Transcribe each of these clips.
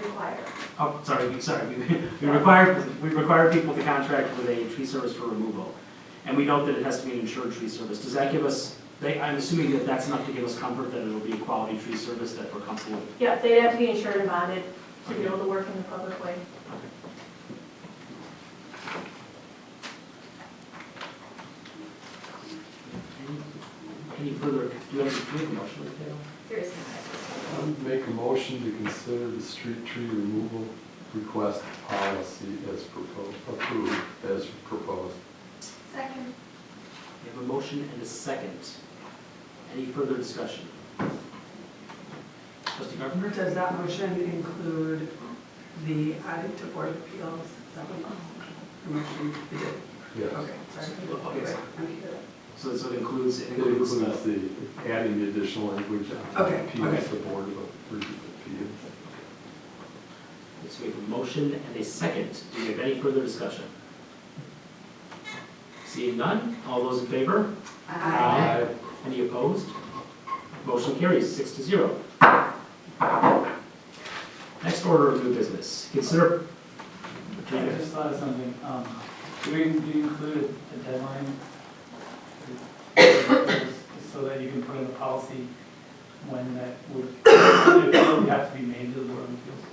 require? Oh, sorry. We require people to contract with a tree service for removal. And we note that it has to be an insured tree service. Does that give us, I'm assuming that that's enough to give us comfort that it'll be a quality tree service that we're comfortable with? Yeah, they'd have to be insured and bonded to be able to work in the public way. Any further, do you have a motion, Taylor? There is Make a motion to consider the street tree removal request policy as proposed, approved as proposed. Second. We have a motion and a second. Any further discussion? Trustee Carpenter? Does that motion include the adding to Board of Appeals? Is that what the motion did? Yes. Okay, sorry. Okay. Okay. So it includes, It includes the adding the additional language on Okay, appeals, okay. the Board of Appeals. So we have a motion and a second. Do we have any further discussion? Seeing none, all those in favor? Aye. Any opposed? Motion carries 6-0. Next order of new business. Consider. I just thought of something. Do you include a deadline? So that you can put in the policy when that would have to be made to the Board of Appeals?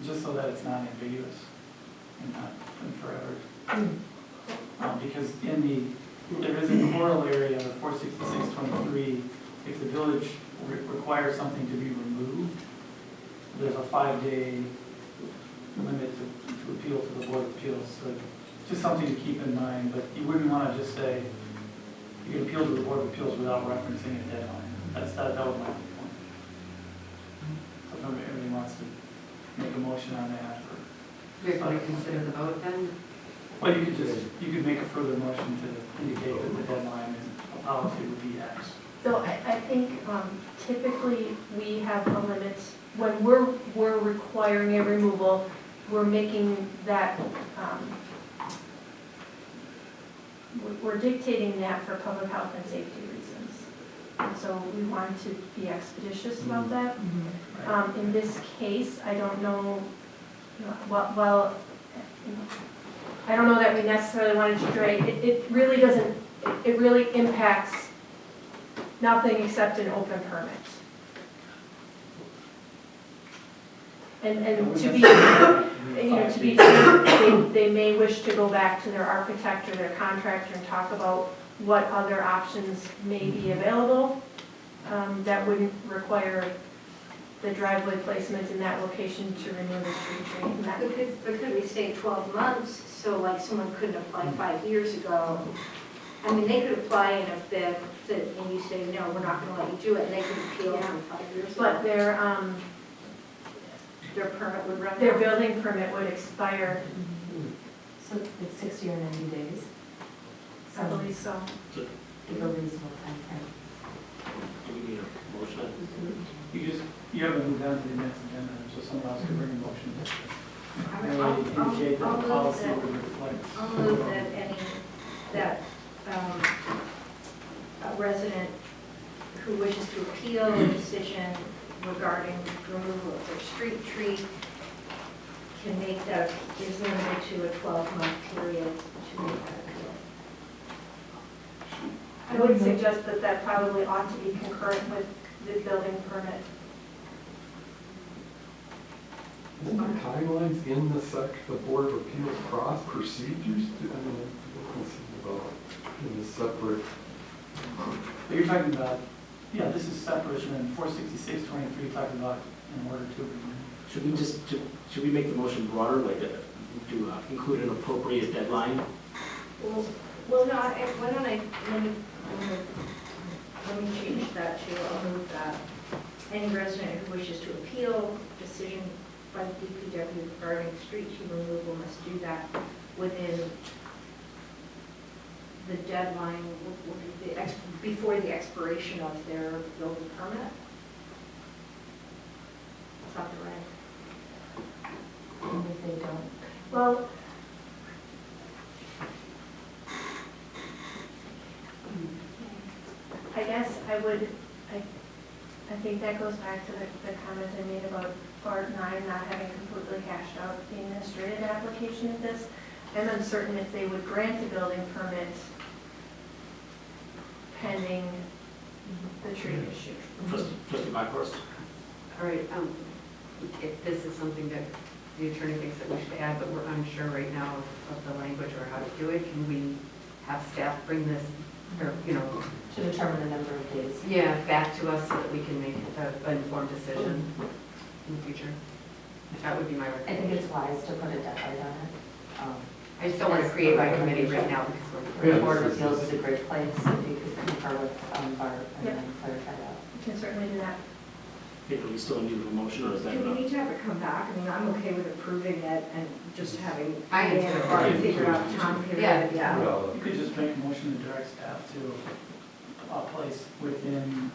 Just so that it's not ambiguous and not forever. Because there is a corollary of the 46623, if the village requires something to be removed, there's a 5-day limit to appeal to the Board of Appeals. So just something to keep in mind, but you wouldn't want to just say you can appeal to the Board of Appeals without referencing a deadline. That was my point. So if everybody wants to make a motion on that, We have to reconsider the vote then? well, you could make a further motion to indicate that the deadline and a policy would be X. So I think typically we have a limit, when we're requiring a removal, we're making that, we're dictating that for public health and safety reasons. And so we want to be expeditious about that. In this case, I don't know, I don't know that we necessarily wanted to drag, it really doesn't, it really impacts nothing except an open permit. And to be, to be fair, they may wish to go back to their architect or their contractor and talk about what other options may be available that wouldn't require the driveway placement in that location to remove the street tree. And that- But could we say 12 months, so like someone couldn't apply 5 years ago? I mean, they could apply and if and you say, no, we're not gonna let you do it, and they could appeal from 5 years ago. But their Permit would run their out. building permit would expire, So it's 60 or 90 days? I believe so. Give a reasonable time frame. Do we need a motion? You haven't moved on to the next agenda, so someone else could bring a motion. I'll Indicate that the move policy that- would reflect. I'll move that a resident who wishes to appeal a decision regarding removal of their street tree can make that, is limited to a 12-month period to make that appeal. I would suggest that probably ought to be concurrent with the building permit. Isn't there timelines in the Board of Appeals procedures? I mean, this is about in the separate. But you're talking about, yeah, this is separate, and then 46623 talking about in order to remove. Should we make the motion broader, like to include an appropriate deadline? Well, no, why don't let me change that to, I'll move that. Any resident who wishes to appeal decision by the DPW regarding street tree removal must do that within the deadline, before the expiration of their building permit. Is that the right? And if they don't, Well, I guess I I think that goes back to the comment I made about part 9 not having completely hashed out the administrative application of this. I'm uncertain if they would grant a building permit pending the tree issue. Trustee Bachhorst? All right, if this is something that the attorney thinks that we should add, but we're unsure right now of the language or how to do it, can we have staff bring this, or, you know, To determine the number of days. yeah, back to us so that we can make an informed decision in the future? That would be my I think recommendation. it's wise to put a deadline on it. I just don't want to create my committee right now because we're. The Board of Appeals is a great place, if you could confer with Barb and Yep. then clarify that. We can certainly do that. Okay, do we still need a motion, or is that Do we enough? need to have it come back? I mean, I'm okay with approving it and just having I am too. Barb figure out the time period, yeah. Well, You could just make a motion to direct staff to place within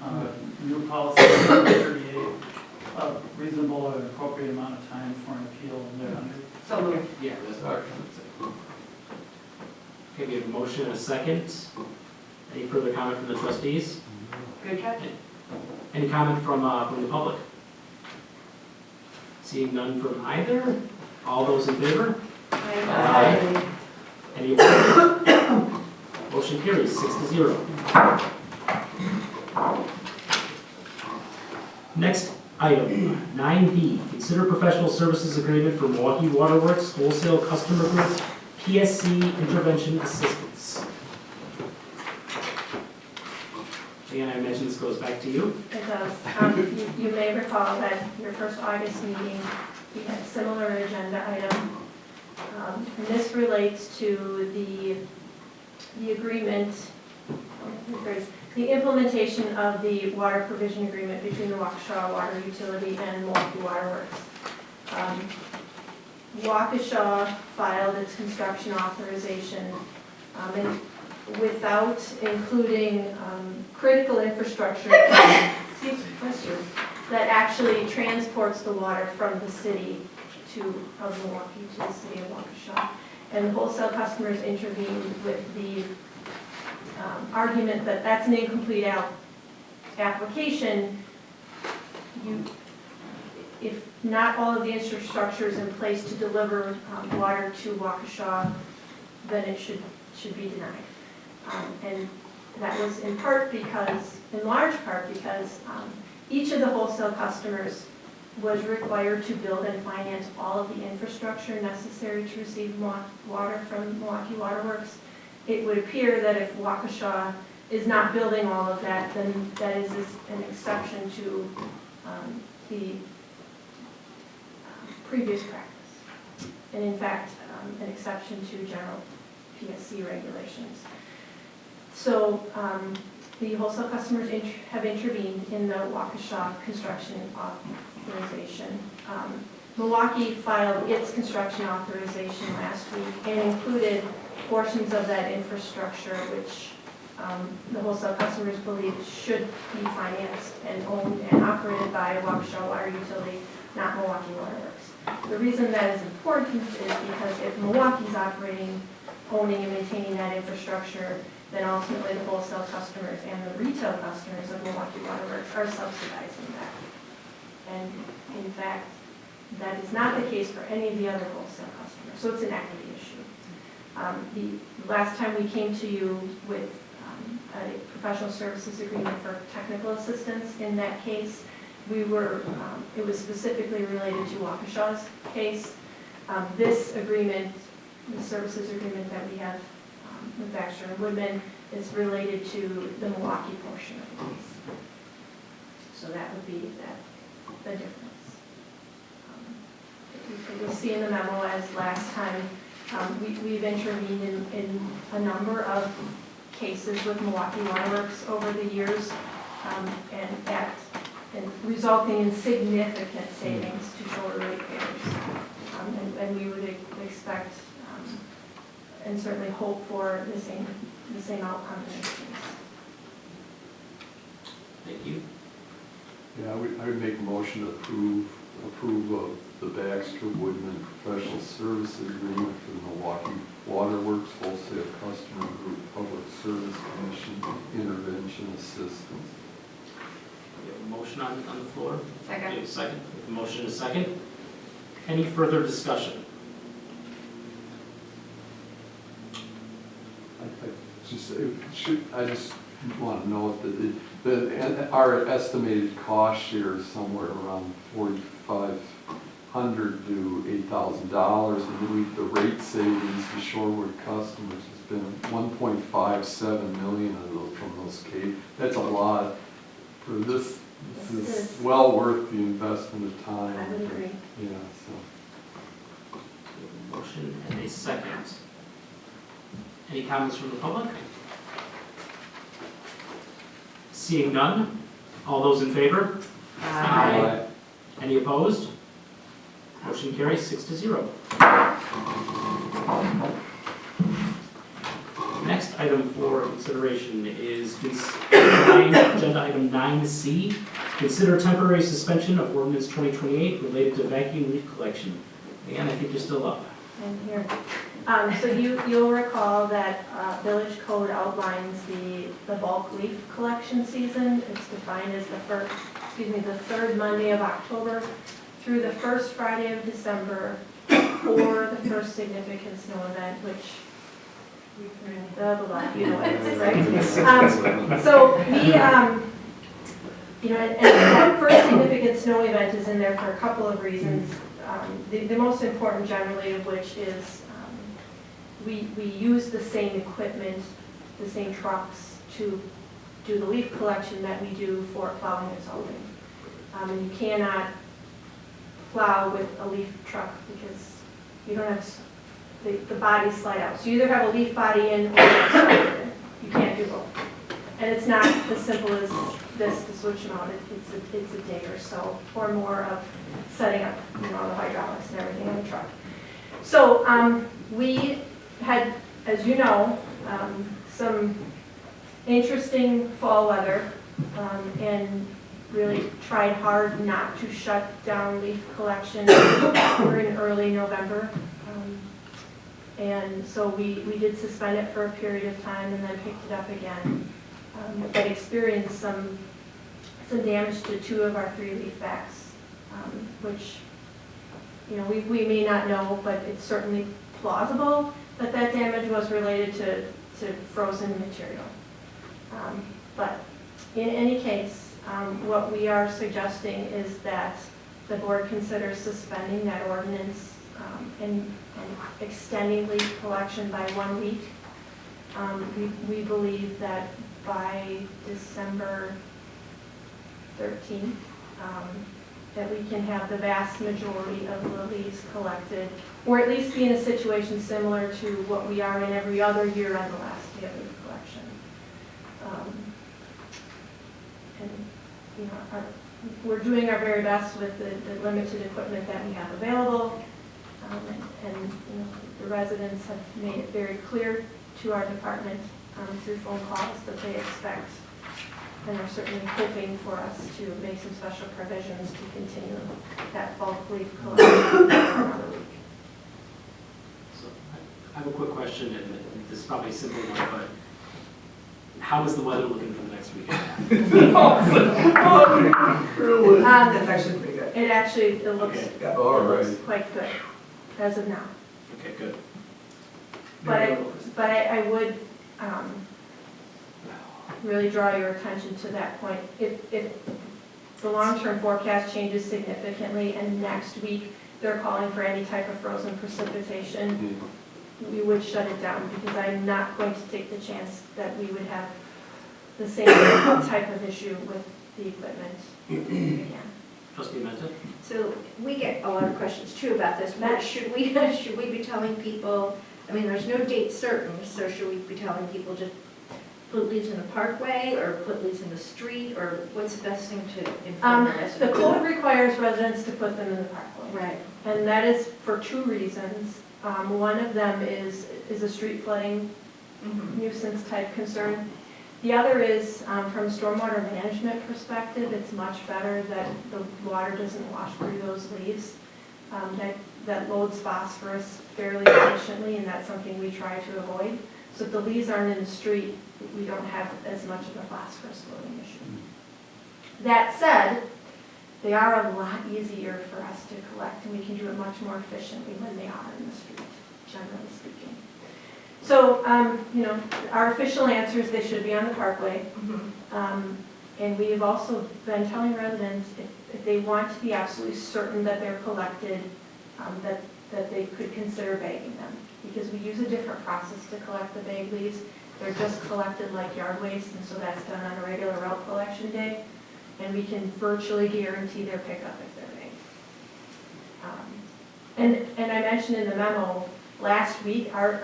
new policy 38 a reasonable or appropriate amount of time for an appeal thereunder. So moved. Yeah, that's okay, we have a motion and a second. Any further comment from the trustees? Good catch. Any comment from the public? Seeing none from either, all those in favor? Aye. Any opposed? Motion carries 6-0. Next item, 9B, consider professional services agreement for Milwaukee Waterworks Wholesale Customer Group, PSC Intervention Assistance. Again, I mentioned this goes back to you. It does. You may recall that your first August meeting, we had a similar agenda item. And this relates to the agreement, the implementation of the water provision agreement between the Waukesha Water Utility and Milwaukee Waterworks. Waukesha filed its construction authorization, and without including critical infrastructure that actually transports the water from the city of Milwaukee to the city of Waukesha. And the wholesale customers intervened with the argument that that's an incomplete application. If not all of the infrastructure is in place to deliver water to Waukesha, then it should be denied. And that was in large part because each of the wholesale customers was required to build and finance all of the infrastructure necessary to receive water from Milwaukee Waterworks. It would appear that if Waukesha is not building all of that, then that is an exception to the previous practice. And in fact, an exception to general PSC regulations. So the wholesale customers have intervened in the Waukesha construction authorization. Milwaukee filed its construction authorization last week and included portions of that infrastructure which the wholesale customers believe should be financed and owned and operated by Waukesha Water Utility, not Milwaukee Waterworks. The reason that is important is because if Milwaukee's operating, owning, and maintaining that infrastructure, then ultimately the wholesale customers and the retail customers of Milwaukee Waterworks are subsidizing that. And in fact, that is not the case for any of the other wholesale customers, so it's an equity issue. The last time we came to you with a professional services agreement for technical assistance, in that case, it was specifically related to Waukesha's case. This agreement, the services agreement that we have with Baxter and Woodman, is related to the Milwaukee portion of the case. So that would be the difference. You'll see in the memo as last time, we've intervened in a number of cases with Milwaukee Waterworks over the years, and resulting in significant savings to Shorewood ratepayers. And we would expect and certainly hope for the same outcome in this case. Thank you. Yeah, I would make a motion to approve of the Baxter Woodman Professional Services Agreement for the Milwaukee Waterworks Wholesale Customer Group Public Service Commission Intervention Assistance. We have a motion on the floor? Second. Okay, second. We have a motion and a second. Any further discussion? I just want to know that our estimated cost share is somewhere around $4,500 to $8,000, and the rate savings to Shorewood customers has been 1.57 million from those cases. That's a lot for this. This is well worth the investment of time. I would agree. Yeah, so. Motion and a second. Any comments from the public? Seeing none, all those in favor? Aye. Any opposed? Motion carries 6-0. Next item for consideration is agenda item 9C. Consider temporary suspension of ordinance 2028 related to vacuum leaf collection. Again, I think you're still up. And here, so you'll recall that village code outlines the bulk leaf collection season. It's defined as the third Monday of October through the first Friday of December, or the first significant snow event, which you know what it is, right? So we, and that first significant snow event is in there for a couple of reasons. The most important generally of which is we use the same equipment, the same trucks to do the leaf collection that we do for plowing and salting. And you cannot plow with a leaf truck because you don't have, the bodies slide out. So you either have a leaf body in or you can't do both. And it's not as simple as this to switch them out. It's a day or so or more of setting up, the hydraulics and everything on the truck. So we had, as you know, some interesting fall weather and really tried hard not to shut down leaf collection. We're in early November. And so we did suspend it for a period of time and then picked it up again. But experienced some damage to 2 of our 3 leaf backs, which, we may not know, but it's certainly plausible that damage was related to frozen material. But in any case, what we are suggesting is that the board considers suspending that ordinance and extending leaf collection by 1 week. We believe that by December 13th, that we can have the vast majority of the leaves collected, or at least be in a situation similar to what we are in every other year on the last day of leaf collection. We're doing our very best with the limited equipment that we have available, and the residents have made it very clear to our department through phone calls that they expect and are certainly hoping for us to make some special provisions to continue that bulk leaf collection for another week. So I have a quick question, and this is probably a simple one, but how is the weather looking for the next week? That's actually pretty good. It looks, Okay. All looks right. quite good as of now. Okay, good. But I would really draw your attention to that point. If the long-term forecast changes significantly and next week they're calling for any type of frozen precipitation, we would shut it down because I'm not going to take the chance that we would have the same type of issue with the equipment again. Trustee Menta? So we get a lot of questions too about this. Matt, should we be telling people, there's no date certain, so should we be telling people to put leaves in the parkway or put leaves in the street, or what's the best thing to inform the residents? The code requires residents to put them in the parkway. Right. And that is for 2 reasons. One of them is a street flooding nuisance type concern. The other is from a stormwater management perspective, it's much better that the water doesn't wash through those leaves. That loads phosphorus fairly efficiently, and that's something we try to avoid. So if the leaves aren't in the street, we don't have as much of a phosphorus loading issue. That said, they are a lot easier for us to collect, and we can do it much more efficiently when they are in the street, generally speaking. So, our official answer is they should be on the parkway. And we have also been telling residents if they want to be absolutely certain that they're collected, that they could consider bagging them. Because we use a different process to collect the bag leaves. They're just collected like yard waste, and so that's done on a regular route collection day. And we can virtually guarantee their pickup if they're bagged. And I mentioned in the memo, last week, our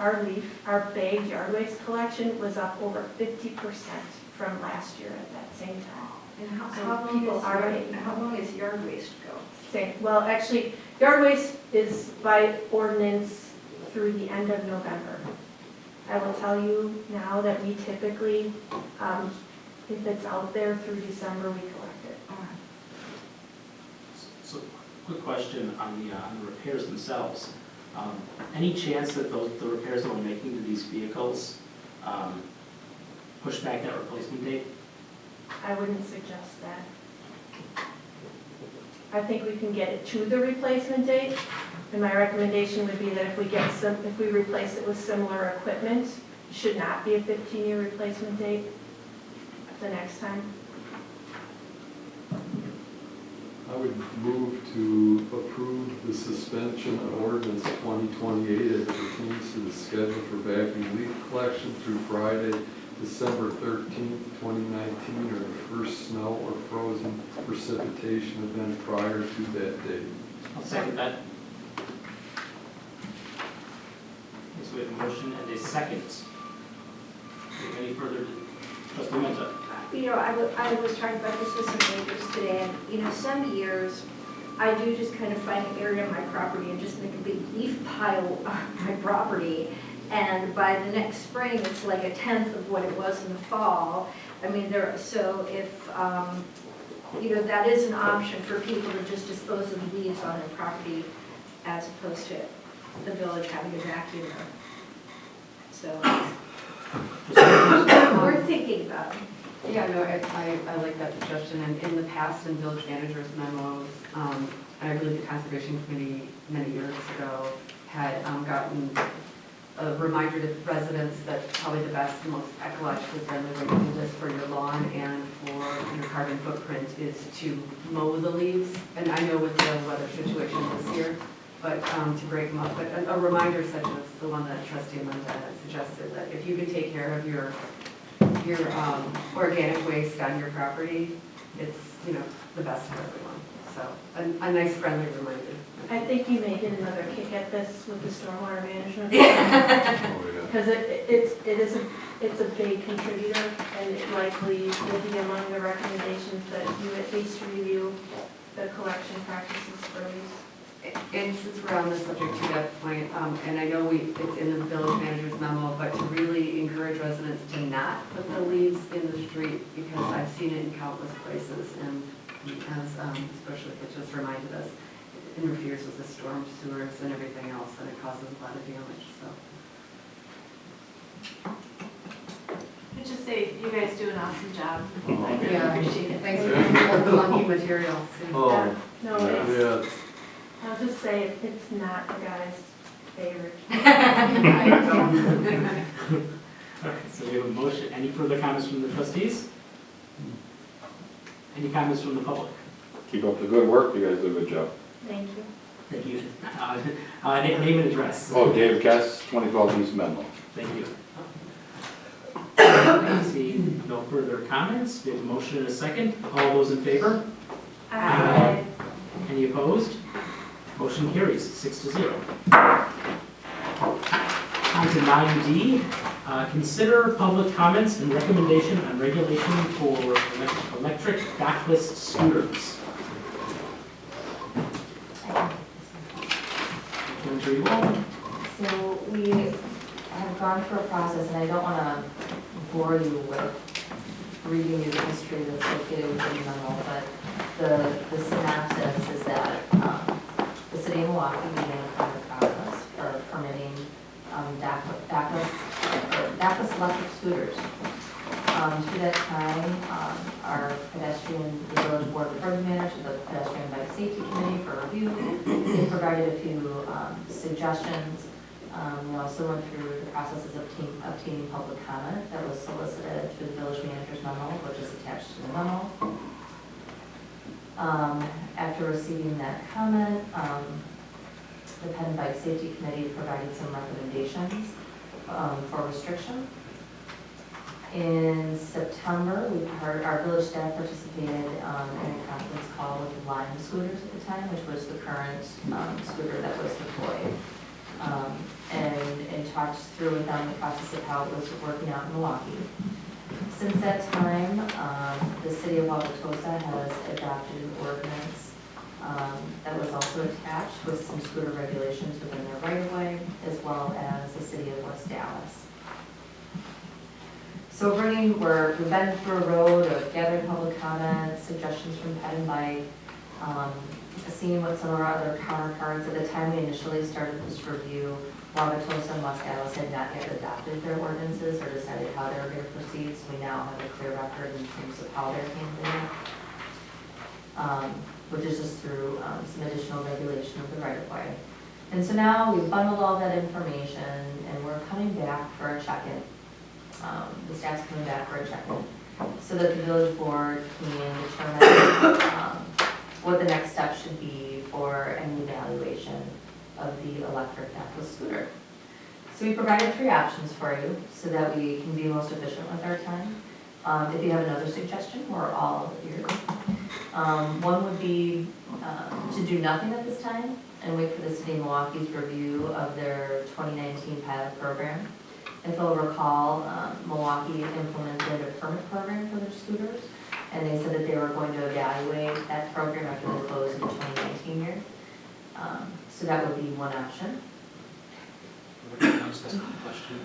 bagged yard waste collection was up over 50% from last year at that same time. And how So long people are bagging. how long is yard waste go? Well, actually, yard waste is by ordinance through the end of November. I will tell you now that we typically, if it's out there through December, we collect it. So, quick question on the repairs themselves. Any chance that the repairs that we're making to these vehicles push back that replacement date? I wouldn't suggest that. I think we can get it to the replacement date, and my recommendation would be that if we replace it with similar equipment, it should not be a 15-year replacement date the next time. I would move to approve the suspension of ordinance 2028 as it pertains to the schedule for bagging leaf collection through Friday, December 13th, 2019, or the first snow or frozen precipitation event prior to that date. I'll second that. So we have a motion and a second. Any further, Trustee Menta? I was talking about this with some neighbors today, and, some years, I do just kind of find an area on my property and just make a big leaf pile on my property, and by the next spring, it's like a tenth of what it was in the fall. I mean, so if, that is an option for people to just dispose of leaves on their property as opposed to the village having a vacuum. So, we're thinking about it. Yeah, no, I like that suggestion, and in the past, in village managers' memos, and I believe the Conservation Committee many years ago had gotten a reminder to residents that probably the best and most ecologically friendly way to do this for your lawn and for your carbon footprint is to mow the leaves. And I know with the weather situation this year, but to break them up. But a reminder such as the one that Trustee Amanda had suggested, that if you can take care of your organic waste on your property, it's, the best for everyone. So a nice friendly reminder. I think you may get another kick at this with the stormwater management. Oh, yeah. Because it's a big contributor, and it likely will be among the recommendations that you at least review the collection practices for these. And since we're on the subject to that point, and I know it's in the village manager's memo, but to really encourage residents to not put the leaves in the street, because I've seen it in countless places, and as especially if it just reminded us, it interferes with the storm sewers and everything else, and it causes a lot of damage, so. I'd just say you guys do an awesome job. Oh. I really appreciate it. Thanks for the monkey materials. Oh, No, yeah. I'll just say it's not the guy's favorite. All right, so we have a motion. Any further comments from the trustees? Any comments from the public? Keep up the good work, you guys do a good job. Thank you. Thank you. Name and address. Oh, David Cass, 2012 East Menlo. Thank you. I see no further comments. We have a motion and a second. All those in favor? Aye. Any opposed? Motion carries 6-0. On to 9D, consider public comments and recommendation on regulation for electric backless scooters. Turn to you all. So we have gone through a process, and I don't want to bore you with reading you the history that's located within the memo, but the synopsis is that the city of Milwaukee began a private process for permitting backless electric scooters. To that time, our pedestrian, the village board referred the matter to the pedestrian bike safety committee for review. They provided a few suggestions. We also went through the processes of obtaining public comment that was solicited through the village manager's memo, which is attached to the memo. After receiving that comment, the Ped and Bike Safety Committee provided some recommendations for restriction. In September, our village staff participated in a conference call with the Lime scooters at the time, which was the current scooter that was deployed. And talked through with them the process of how it was working out in Milwaukee. Since that time, the city of Wauwatosa has adopted an ordinance that was also attached with some scooter regulations within their right-of-way, as well as the city of West Dallas. So we've been through a road of gathering public comment, suggestions from Ped and Bike, seeing what some of our other counterparts. At the time we initially started this review, Wauwatosa and West Dallas had not yet adopted their ordinances or decided how they were going to proceed, so we now have a clear record in terms of how they're handling it, which is just through some additional regulation of the right-of-way. And so now we've bundled all that information and we're coming back for a check-in. The staff's coming back for a check-in so that the village board can determine what the next step should be for any evaluation of the electric necklace scooter. So we provided 3 options for you so that we can be most efficient with our time. If you have another suggestion, we're all ears. One would be to do nothing at this time and wait for the city of Milwaukee's review of their 2019 pilot program. If you'll recall, Milwaukee implemented a permit program for their scooters, and they said that they were going to evaluate that program after the close of the 2019 year. So that would be one option. Can I just ask a question?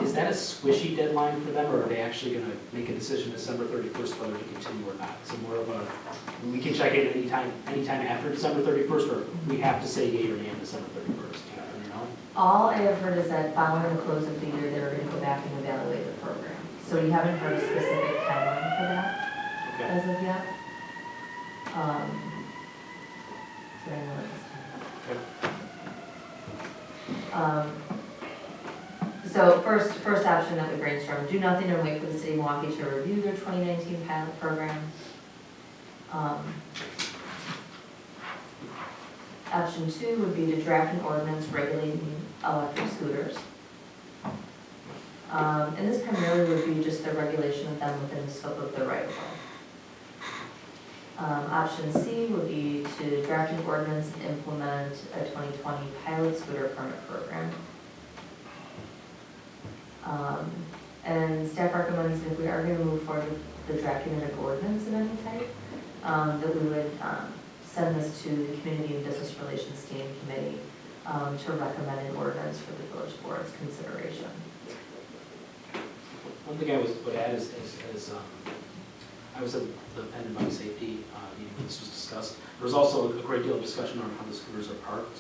Is that a squishy deadline for them, or are they actually going to make a decision December 31st whether to continue or not? So more of a, we can check in anytime after December 31st, or we have to say yea or nay on December 31st? Do you know? All I have heard is that following the close of the year, they're going to go back and evaluate the program. So you haven't heard a specific timeline for that Okay. as of yet. So I know it's So first option that we brainstormed, do nothing and wait for the city of Milwaukee to review their 2019 pilot program. Option 2 would be to draft an ordinance regulating electric scooters. And this primarily would be just the regulation of them within the scope of the right-of-way. Option C would be to draft an ordinance and implement a 2020 pilot scooter permit program. And staff recommends that if we are going to move forward with the drafting of an ordinance of any type, that we would send this to the Community and Business Relations Standing Committee to recommend an ordinance for the village board's consideration. One thing I would add is I was at the Ped and Bike Safety meeting when this was discussed. There was also a great deal of discussion on how the scooters are parked,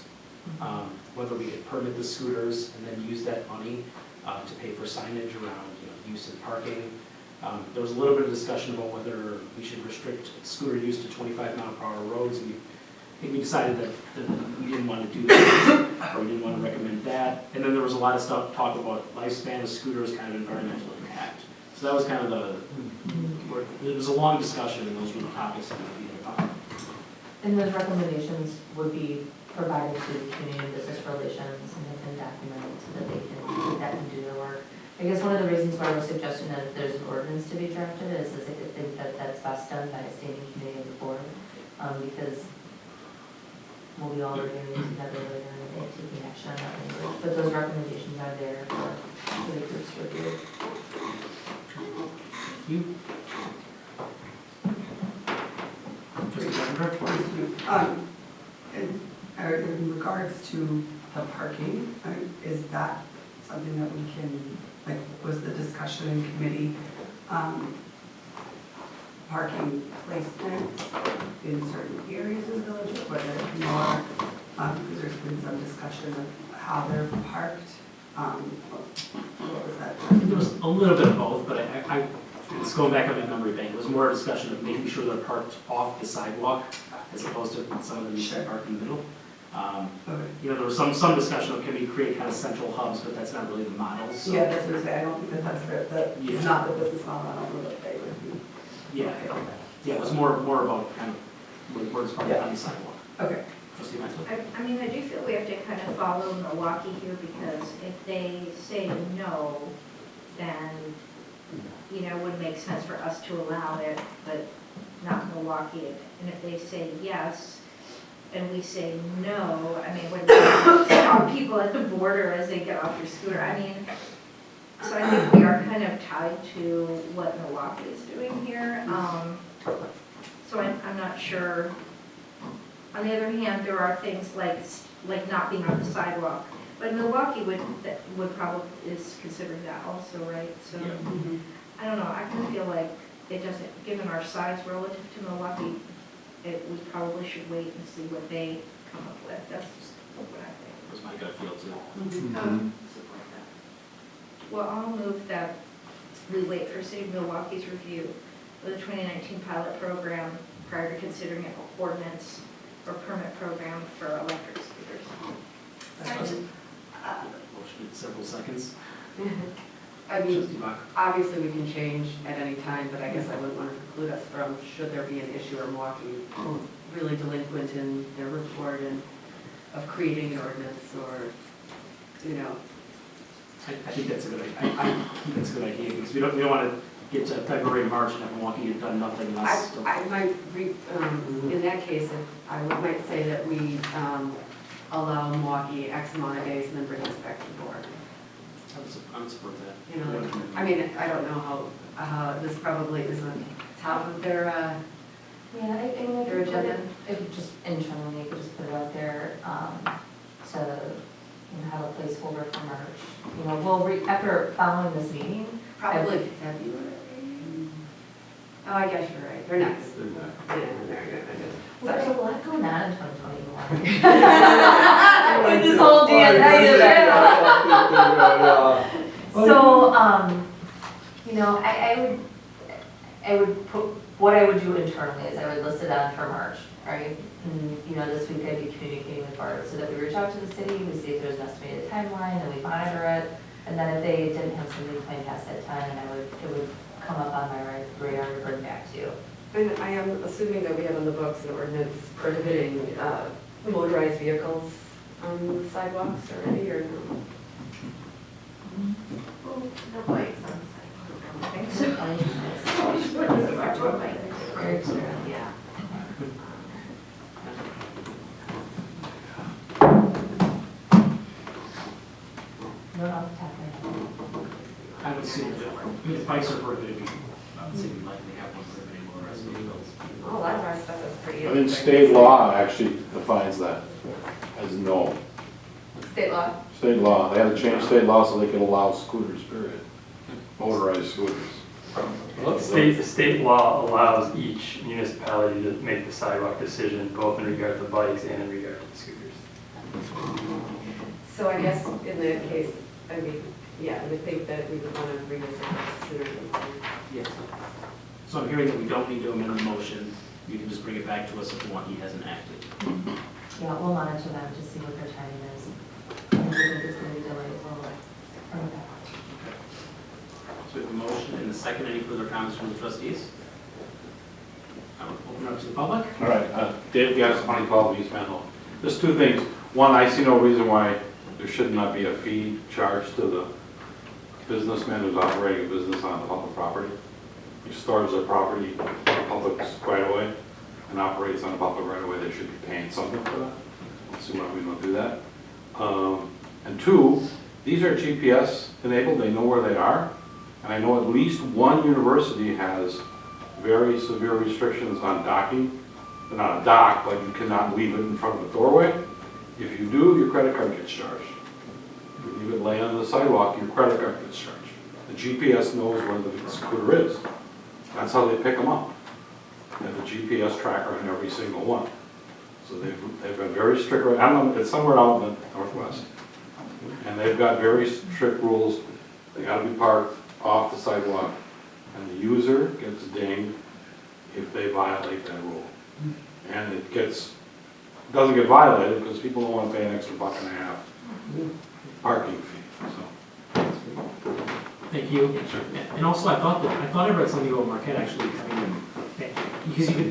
whether we could permit the scooters and then use that money to pay for signage around use and parking. There was a little bit of discussion about whether we should restrict scooter use to 25-mile-per-hour roads. And I think we decided that we didn't want to do that, or we didn't want to recommend that. And then there was a lot of talk about lifespan of scooters, kind of environmental impact. So that was kind of it was a long discussion, and those were the topics that we about. And those recommendations would be provided to the Community and Business Relations, and they can document it so that they can do their work. I guess one of the reasons why we're suggesting that if there's an ordinance to be drafted is I think that that's best done by a standing committee of the board, because we'll be all reviewing together later and taking action on that language. But those recommendations are there for the group's review. You? In regards to the parking, is that something that we can, like, was the discussion in committee, parking placements in certain areas of the village, or was it more, because there's been some discussion of how they're parked, what was that? There was a little bit of both, but it's just going back on the memory bank, it was more a discussion of making sure they're parked off the sidewalk as opposed to some of them used to park in the middle. Okay. You know, there was some discussion of can we create kind of central hubs, but that's not really the model, so. Yeah, that's what I say, I don't think that that Yeah. is not the business model, I don't know that they would be. Yeah, okay with that. yeah, it was more about kind of where it's parked on the sidewalk. Okay. Trustee Maxwell? I mean, I do feel we have to kind of follow Milwaukee here, because if they say no, then, you know, it would make sense for us to allow it, but not Milwaukee. And if they say yes, and we say no, I mean, what do we stop people at the border as they get off your scooter? I mean, so I think we are kind of tied to what Milwaukee is doing here. So I'm not sure. On the other hand, there are things like not being on the sidewalk. But Milwaukee would probably, is considering that also, right? So, Yeah. I don't know, I kind of feel like it doesn't, given our size relative to Milwaukee, we probably should wait and see what they come up with. That's just what I think. That was my gut feel too. Support that. Well, I'll move that we wait for City of Milwaukee's review of the 2019 pilot program prior to considering an ordinance or permit program for electric scooters. Motion in several seconds. I mean, Trustee Bach? obviously we can change at any time, but I guess I wouldn't want to preclude us from, should there be an issue or Milwaukee really delinquent in their report and of creating an ordinance or, you know. I think that's a good idea. I think that's a good idea, because we don't want to get to February, March, and have Milwaukee have done nothing unless. I might, in that case, might say that we allow Milwaukee X amount of days and then bring us back to the board. I would support that. You know, like, I mean, I don't know how, this probably isn't top of their, Yeah, I mean, Your agenda? it would just internally, you could just put it out there, to, you know, have a placeholder for March. You know, after following this meeting. probably February. Oh, I guess you're right, they're next. They're not. Yeah, they're good. Well, there's a lot going on in 2021. With this whole So, you know, I would put, what I would do internally is I would list it on for March, right? And, you know, this week I'd be communicating with Bart, so that we reach out to the city, we see if there's an estimated timeline, and we monitor it. And then if they didn't have something planned past that time, then it would come up on my radar to bring back to you. And I am assuming that we have on the books an ordinance prohibiting motorized vehicles on the sidewalks already, or no? No bikes on the sidewalk. I think so. Very clear. Yeah. No, off the top of my head. I would assume that, I mean, if bikes are prohibited, I would say we likely have one prohibiting motorized vehicles. Oh, a lot of our stuff is pretty. I think state law actually defines that as no. State law? State law, they had to change state law so they could allow scooters, period. Motorized scooters. State law allows each municipality to make the sidewalk decision, both in regard to bikes and in regard to the scooters. So I guess in that case, I mean, yeah, I would think that we would want to revisit this sooner than later. Yes. So I'm hearing that we don't need to amend the motion, you can just bring it back to us if Milwaukee hasn't acted. Yeah, we'll monitor them to see what their timing is. And if we think it's going to be delayed, we'll bring it back. So we have a motion and a second, any further comments from the trustees? I will open up to the public. All right, Dave Gaddis, 20 12 East Menlo. There's two things. One, I see no reason why there should not be a fee charged to the businessman who's operating a business on the public property. He stores their property on the public right of way and operates on the public right of way, they should be paying something for that. Let's see why we don't do that. And two, these are GPS enabled, they know where they are. And I know at least one university has very severe restrictions on docking. They're not a dock, but you cannot leave it in front of a doorway. If you do, your credit card gets charged. If you leave it laying on the sidewalk, your credit card gets charged. The GPS knows where the scooter is. That's how they pick them up. They have a GPS tracker on every single one. So they've got very strict, I don't know, it's somewhere out in the northwest. And they've got very strict rules. They gotta be parked off the sidewalk. and the user gets dinged if they violate that rule. And it doesn't get violated because people don't want to pay an extra $1.50 parking fee, so. Thank you. And also, I thought I read something about Marquette actually having them, because you can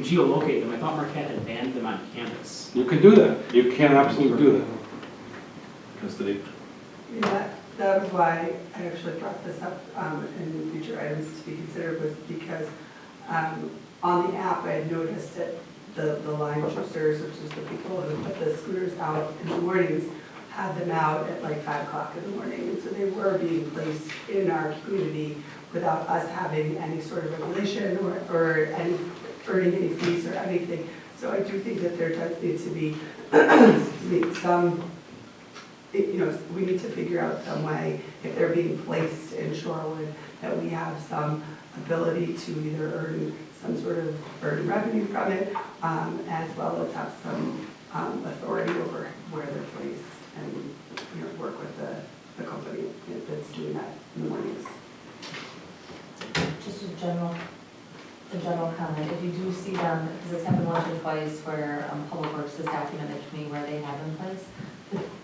geolocate them. I thought Marquette had banned them on campus. You can do that, you can absolutely do that. Because they, Yeah, that was why I actually brought this up in future items to be considered, was because on the app, I had noticed that the line shifters, which is the people who put the scooters out in the mornings, had them out at like 5 o'clock in the morning. And so they were being placed in our community without us having any sort of regulation or any earning any fees or anything. So I do think that there does need to be some, we need to figure out some way, if they're being placed in Shorewood, that we have some ability to either earn some sort of earn revenue from it, as well as have some authority over where they're placed and, work with the company that's doing that in the mornings. Just a general comment, if you do see them, because it's happened once or twice where Public Works has documented to me where they have them placed,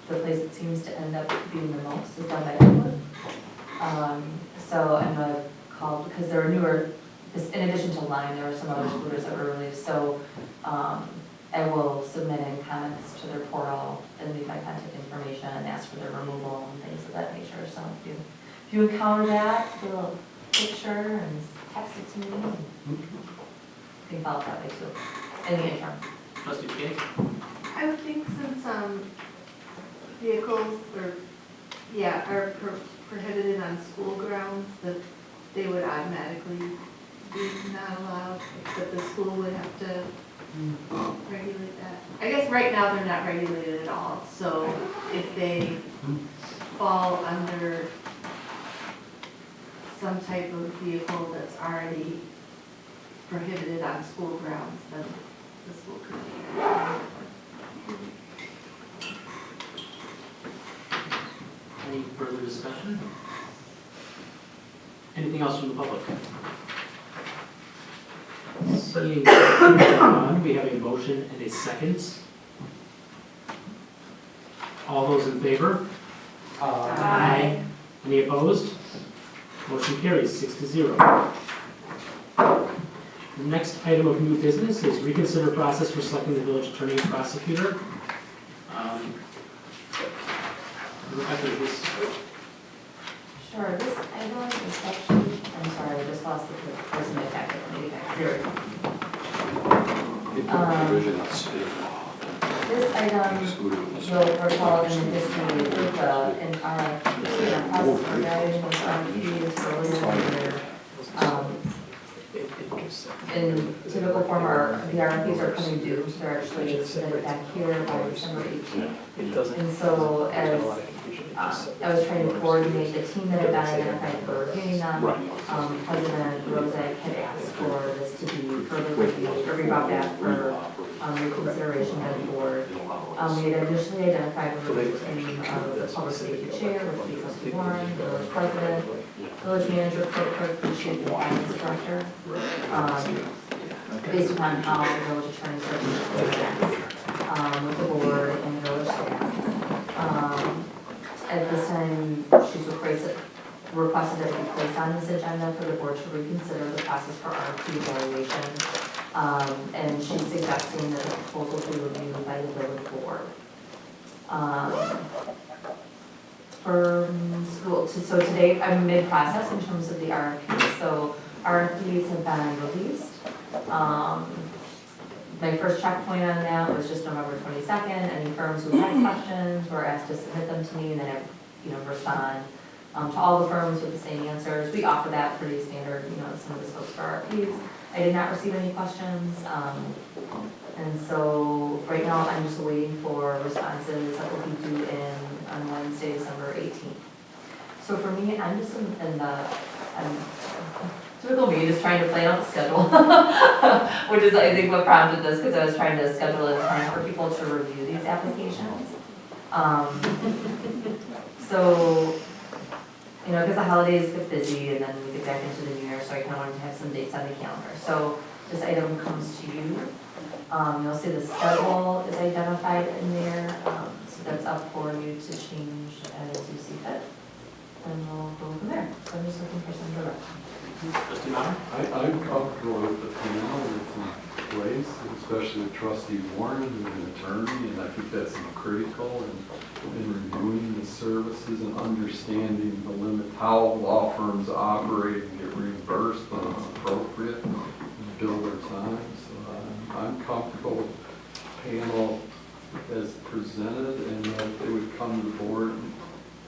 the place that seems to end up being the most is down by Shorewood. So I'm gonna call, because there are newer, in addition to Lime, there were some other scooters that were released, so I will submit in comments to their portal and leave my contact information and ask for their removal and things of that nature. So if you encounter that, do a little picture and text it to me. And you can follow up that way too, in the interim. Trustee Jake? I would think since vehicles are prohibited on school grounds, that they would automatically be not allowed, but the school would have to regulate that. I guess right now they're not regulated at all, so if they fall under some type of vehicle that's already prohibited on school grounds, then the school could take it. Any further discussion? Anything else from the public? Seeing none, we have a motion and a second. All those in favor? Aye. Any opposed? Motion carries 6-0. The next item of new business is reconsider process for selecting the village attorney and prosecutor. Rebecca, is this? Sure, this item is section, I'm sorry, I just lost the person in packet. Here. This item will recall in the history with an RFP, and process for evaluating those RFPs earlier in the year. In typical form, the RFPs are coming due, they're actually submitted back here by December 18th. And so as I was trying to coordinate the team that had been identified for reviewing them, President Rozak had asked for this to be further reviewed, or brought back for reconsideration by the board. We had initially identified a review team of the public safety chair, which would be Trustee Warren, the village president, village manager, clerk, the chief, and finance director. Based upon how the village attorney search is with the board and the village staff. At this time, she's requested that it be placed on this agenda for the board to reconsider the process for RFP evaluation. And she's suggesting that the proposal be reviewed by the village board. So today I'm mid-process in terms of the RFP. So RFPs have been released. My first checkpoint on that was just November 22nd. Any firms who had questions were asked to submit them to me, and then I respond to all the firms with the same answers. We offer that pretty standard, some of the scopes for RFPs. I did not receive any questions, and so right now I'm just waiting for responses that will be due on Wednesday, December 18th. So for me, I'm just typical me, just trying to plan out the schedule, which is I think what prompted this, because I was trying to schedule a time for people to review these applications. So you know, because the holidays get busy and then we get back into the new year, so I kind of wanted to have some dates on the calendar. So this item comes to you. You'll see the schedule is identified in there, so that's up for you to change as you see fit. And we'll go from there. So I'm just looking for some direction. Trustee Maher? I'm comfortable with the panel that's in place, especially with trustee Warren, who's an attorney, and I think that's critical in reviewing the services and understanding the limit, how law firms operate and get reimbursed when it's appropriate, and bill their time. So I'm comfortable with the panel as presented, and they would come to the board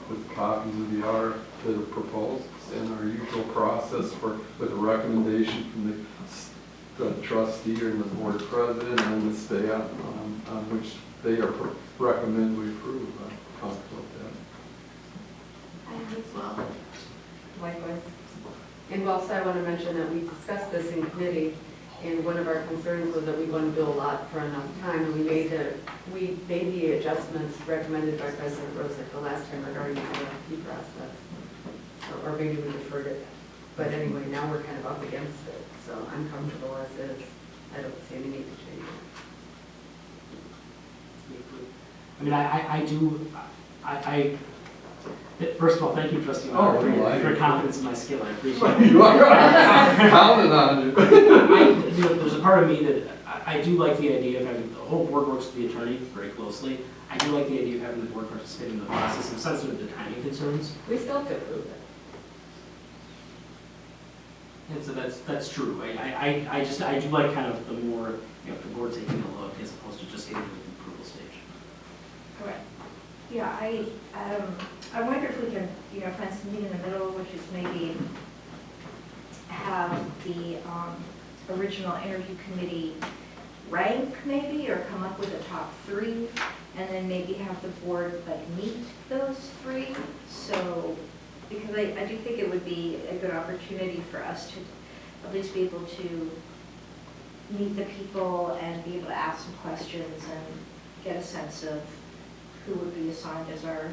with copies of the art that are proposed and our usual process with a recommendation from the trustee or the board president and the staff on which they recommend we approve. I'm comfortable with I am as well. Likewise. And also, I want to mention that we discussed this in committee, and one of our concerns was that we want to bill a lot for enough time, and we made the adjustments recommended by President Rosick the last time regarding the RFP process. Or maybe we deferred it. But anyway, now we're kind of up against it, so I'm comfortable as is. I don't see any need to change it. I mean, first of all, thank you, Trustee Maher, for your confidence in my skill. I appreciate it. You are counted on you. There's a part of me that I do like the idea of having, the whole board works with the attorney very closely. I do like the idea of having the board participate in the process. I'm sensitive to timing concerns. We still have to approve it. And so that's true. I do like kind of the more, the board taking a look as opposed to just getting to the approval stage. Correct. Yeah, I wonder if we can, find something in the middle, which is maybe have the original interview committee rank maybe, or come up with a top 3, and then maybe have the board meet those 3. So, because I do think it would be a good opportunity for us to at least be able to meet the people and be able to ask some questions and get a sense of who would be assigned as our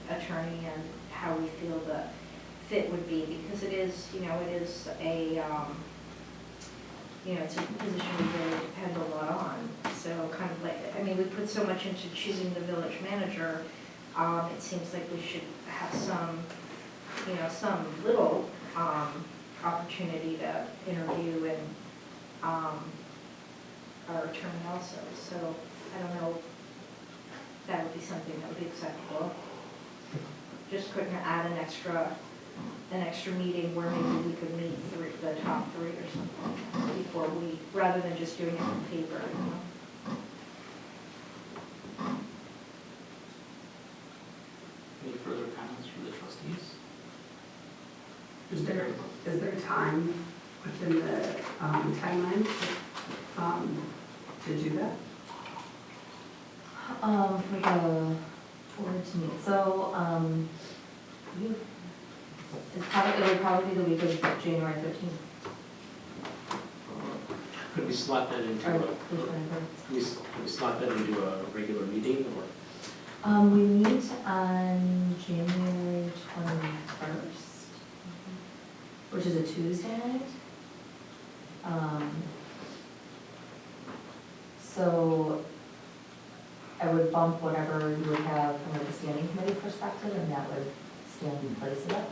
attorney and how we feel the fit would be, because it is, it is a, it's a position we really depend a lot on. So kind of we put so much into choosing the village manager. It seems like we should have some, some little opportunity to interview and our attorney also. So I don't know. That would be something that would be acceptable. Just couldn't add an extra meeting where maybe we could meet the top 3 or something before rather than just doing it on paper. Any further comments from the trustees? Is there time within the timeline to do that? We got a board to meet, so, it would probably be the week of January 13th. Could we slot that into Or a, the 23rd. could we slot that into a regular meeting or? We meet on January 21st, which is a Tuesday night. So I would bump whatever you would have from the standing committee perspective, and that would stand in place of it.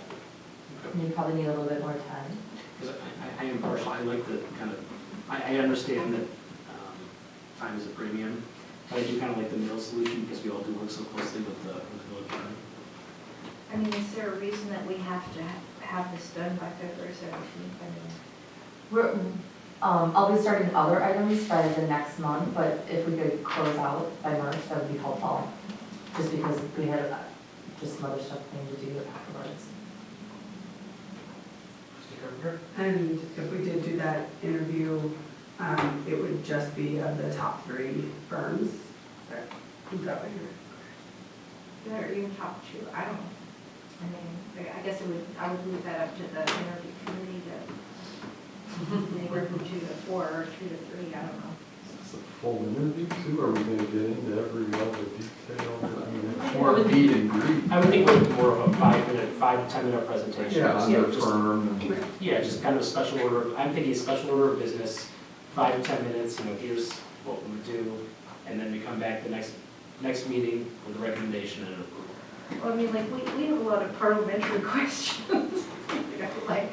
And you probably need a little bit more time. Because I am partial, I like the kind of, I understand that time is a premium, but I do kind of like the middle solution because we all do work so closely with the village attorney. Is there a reason that we have to have this done by February 17th? We're, I'll be starting other items by the next month, but if we could close out by March, that would be helpful. Just because we had just some other stuff we need to do afterwards. And if we did do that interview, it would just be of the top 3 firms. Is that what you're? Or even top 2, I don't know. I guess I would leave that up to the interview committee to anywhere from 2 to 4 or 2 to 3, I don't know. Is this a full interview too? Are we going to get into every other detail? I mean, more meet and greet. I would think like more of a 5 to 10 minute presentation. Yeah, on their Just- firm and. Yeah, just kind of a special order, I'm thinking a special order of business, 5 to 10 minutes, here's what we would do, and then we come back the next meeting with a recommendation and approval. Well, I mean, like, we have a lot of parliamentary questions, like,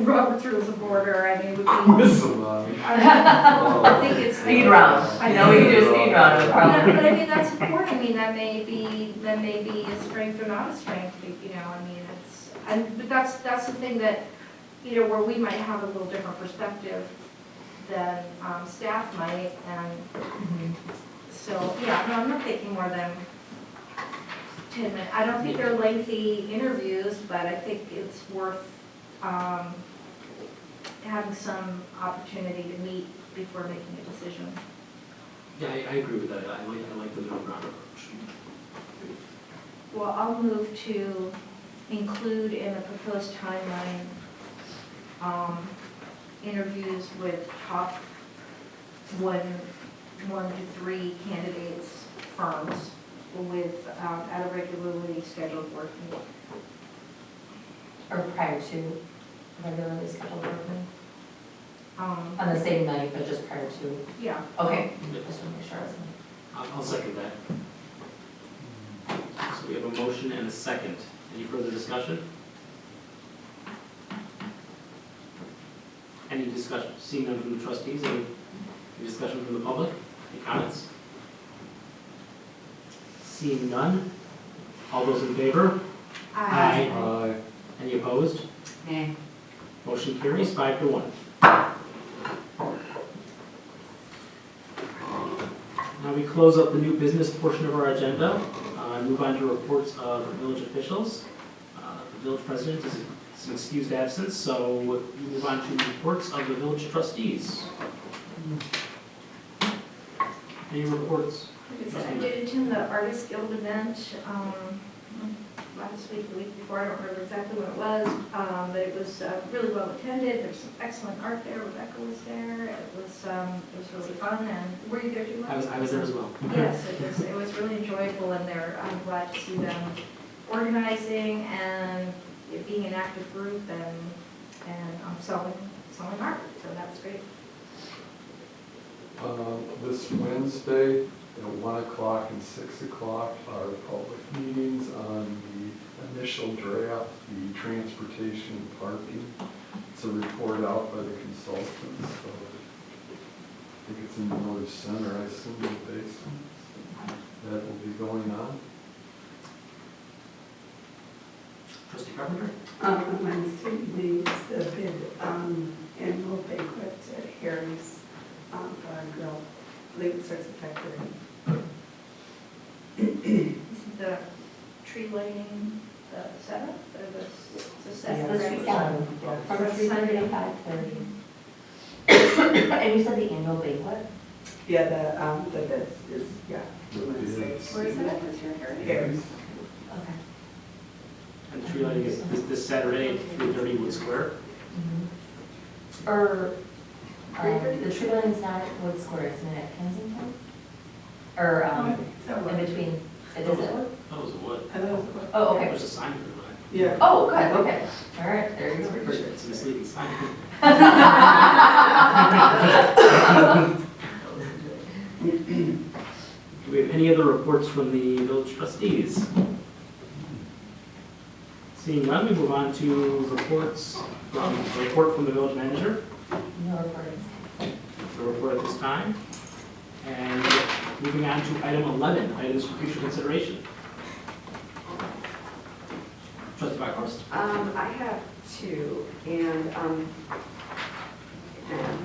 Robert's Rules of Order, I mean, Miss a lot. I think it's. Speed round. I know we can do a speed round, no problem. But I mean, that's important, I mean, that may be a strength or not a strength, I mean, but that's the thing that, where we might have a little different perspective than staff might, and so, yeah, no, I'm not thinking more than 10 minutes. I don't think they're lengthy interviews, but I think it's worth having some opportunity to meet before making a decision. Yeah, I agree with that, I like the middle ground approach. Well, I'll move to include in the proposed timeline, interviews with top 1 to 3 candidates, firms, with, at a regularly scheduled work meeting. Or prior to regularly scheduled work meeting? Um, On the same night, but just prior to? yeah. Okay, just want to make sure I was. I'll second that. So we have a motion and a second. Any further discussion? Any discussion? Seeing none from the trustees, any discussion from the public? Any comments? Seeing none, all those in favor? Aye. Any opposed? Nay. Motion carries 5 to 1. Now we close up the new business portion of our agenda, move on to reports of village officials. The village president is an excused absence, so we move on to reports of the village trustees. Any reports? Like I said, I did attend the Artist Guild event last week, the week before, I don't remember exactly when it was, but it was really well attended. There's some excellent art there. Rebecca was there. It was really fun. And were you there too? I was there as well. Yes, it was really enjoyable, and I'm glad to see them organizing and it being an active group and selling art. So that was great. This Wednesday at 1 o'clock and 6 o'clock are public meetings on the initial draft, the transportation and parking. It's a report out by the consultants, so I think it's in the North Center, I assume the basement. That will be going on. Trustee Carpenter? On Wednesday evening is the big annual banquet at Harry's Bar and Grill. I believe it starts at 5:30. Isn't the tree lighting the setup or the set? From 3:30 to 5:30. And you said the annual banquet? Yeah, the bids is, Wednesday. Where is that? Where's your Harry? Harry's. Okay. And the tree lighting is this Saturday at 3:30 Wood Square. Or, the tree lighting's not at Wood Square, isn't it at Kensington? Or, in between, it is it? That was a wood. I know. Oh, okay. There's a sign for it. Yeah. Oh, good, okay. All right, there you go. It's a misleading sign. Do we have any other reports from the village trustees? Seeing none, we move on to reports from, a report from the village manager, No reports. the report at this time. And moving on to item 11, items for future consideration. Trustee Backhorst. I have two, and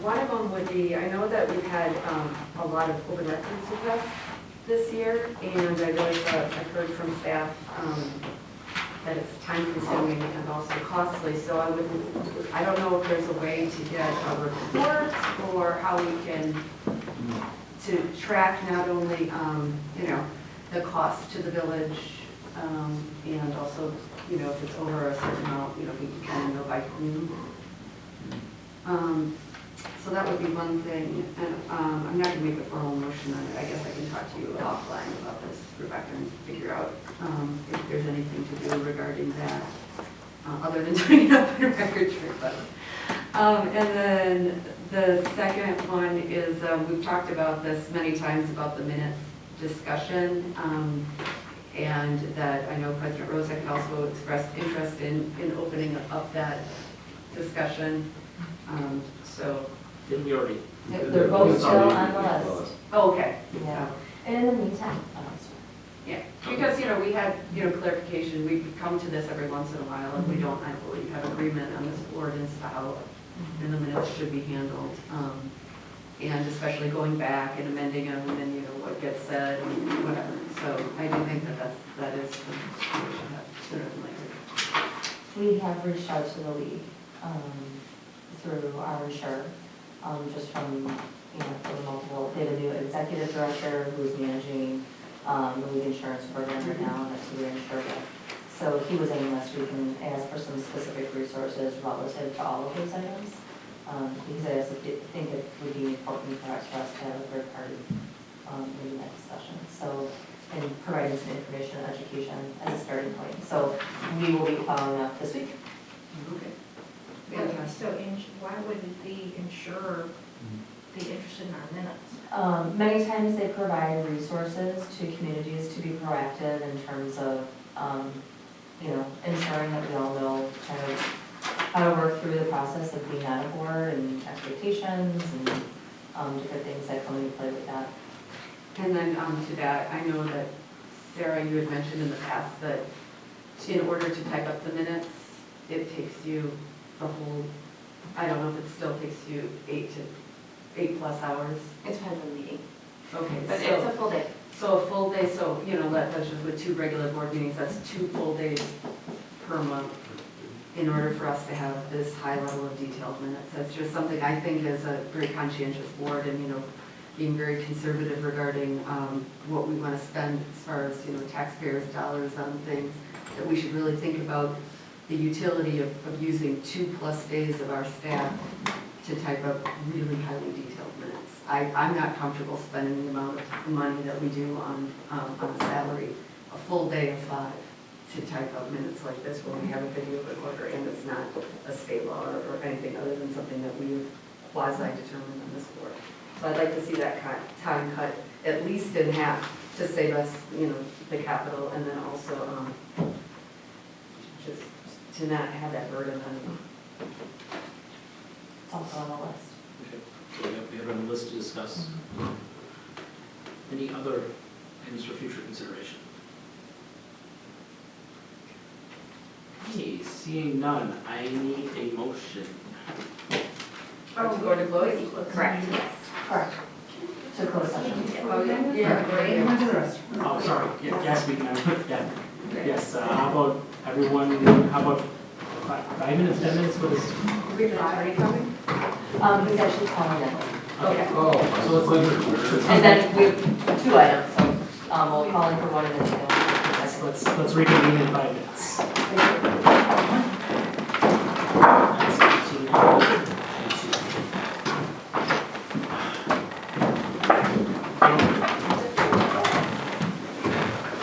one of them would be, I know that we've had a lot of open records requests this year, and I really thought, I heard from staff that it's time consuming and also costly, so I don't know if there's a way to get a report or how we can, to track not only, the cost to the village, and also, if it's over a certain amount, we can kind of know by whom. So that would be one thing, and I'm not gonna make a formal motion on it, I guess I can talk to you offline about this, Rebecca, and figure out if there's anything to do regarding that, other than doing it up in a record trick, but. And then the second one is, we've talked about this many times about the minutes discussion, and that I know President Rozak had also expressed interest in opening up that discussion, so. Did we already? They're both still on the list. Oh, okay. Yeah. And in the meantime, Yeah, because, we had, clarification, we come to this every once in a while, and we don't, I believe, have agreement on this board as to how and the minutes should be handled. And especially going back and amending them, and then, what gets said, and whatever. So I do think that is, we should have sooner than later. we have reached out to the league through our insurer, just from, for the multiple, they have a new executive director who's managing the league insurance program right now, and that's who we're insured with. So he was in last week and asked for some specific resources relative to all of those items. Because I also think it would be important for us to have a third party in that discussion. So, and providing some information and education as a starting point. So we will be following up this week. Okay. So why wouldn't the insurer be interested in our minutes? Many times they provide resources to communities to be proactive in terms of, ensuring that we all know kind of how to work through the process of being on a board and expectations and different things that come into play with that. And then to that, I know that, Sarah, you had mentioned in the past that in order to type up the minutes, it takes you the whole, I don't know if it still takes you 8 plus hours. It depends on the meeting, Okay, but it's a full day. So a full day, so, let's just with 2 regular board meetings, that's 2 full days per month in order for us to have this high level of detailed minutes. That's just something I think is a very conscientious board and, being very conservative regarding what we want to spend as far as, taxpayers' dollars on things, that we should really think about the utility of using 2+ days of our staff to type up really highly detailed minutes. I'm not comfortable spending the amount of money that we do on a salary, a full day of 5 to type up minutes like this when we have a video recorder and it's not a state law or anything other than something that we have quasi-determined on this board. So I'd like to see that time cut at least in half to save us, the capital, and then also just to not have that burden on. It's also on the list. Okay, so we have a list to discuss. Any other items for future consideration? Okay, seeing none, I need a motion. To go to close? Correct, yes. Correct. To close session. Oh, yeah. Oh, sorry, yeah, yes, we can, yeah. Yes, how about everyone, how about 5 minutes, 10 minutes for this? We have an attorney coming? He's actually calling in. Okay. Oh, So let's And then we have 2 items, so we'll call in for one and then 2. let's reconvene in 5 minutes.